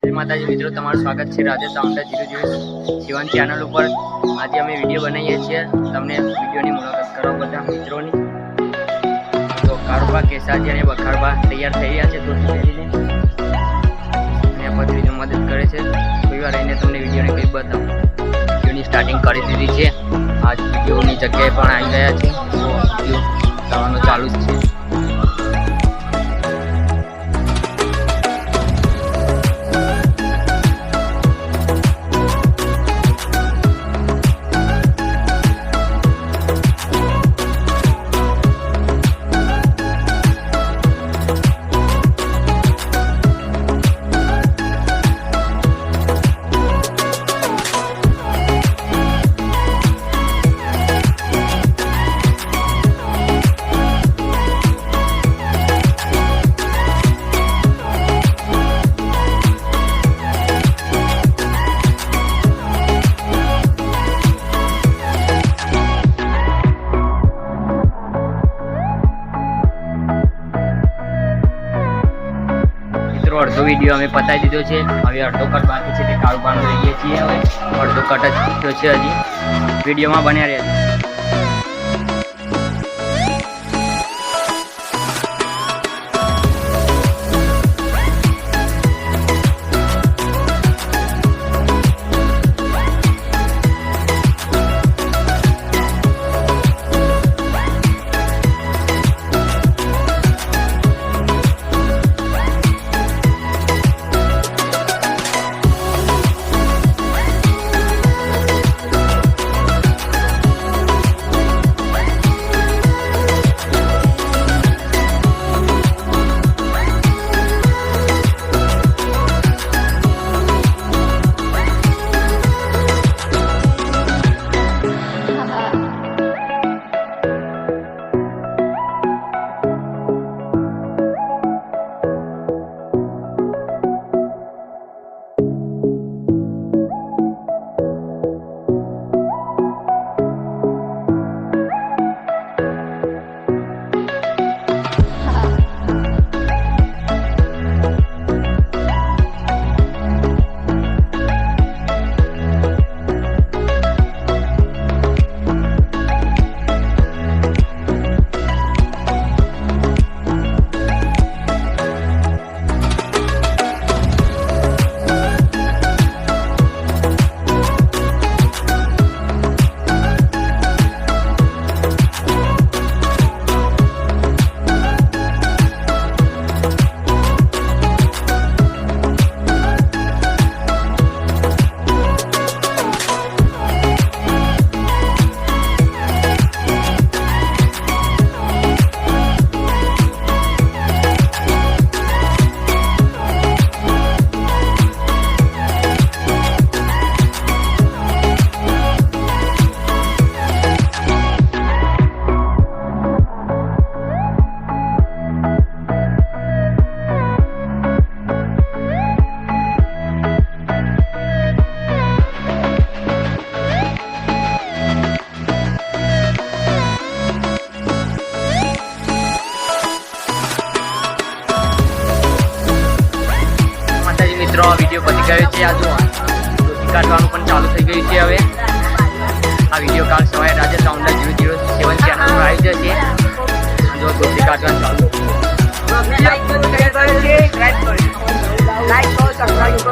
જય માતાજી મિત્રો, તમારું સ્વાગત છે રાજેશ સાઉન્ડ 007 ચેનલ ઉપર। આજે અમે વિડીયો બનાવીએ છીએ તમને વિડીયોની મુલાકાત કરાવો બધા મિત્રોની। તો કાળુબા કેસાજી અને બખાડબા તૈયાર થઈ રહ્યા છે ધોતી પહેરીને અને પત્રીને મદદ કરે છે। કોઈ વાર રહીને તમને વિડીયોને કંઈ બતાવું। વિડીયોની સ્ટાર્ટિંગ કરી દીધી છે। આજ વિડીયોની જગ્યાએ પણ આવી ગયા છે તો વિડીયો થવાનું ચાલુ જ છે। અડધો વિડીયો અમે પતાવી દીધો છે। હવે અડધો કટ બાકી છે તે કાળુબાનો લઈએ છીએ। હવે અડધો કટ જ થયો છે, હજી વિડીયોમાં બન્યા રહ્યા છે। મિત્રો વિડીયો પતી ગયો છે। આ જો ધોતી કાઢવાનું પણ ચાલુ થઈ ગયું છે। હવે આ વિડીયો કાલ સવારે રાજેશ સાઉન્ડ 007 ચેનલ પર આવી જશે। જો ધોતી કાઢવાનું ચાલુ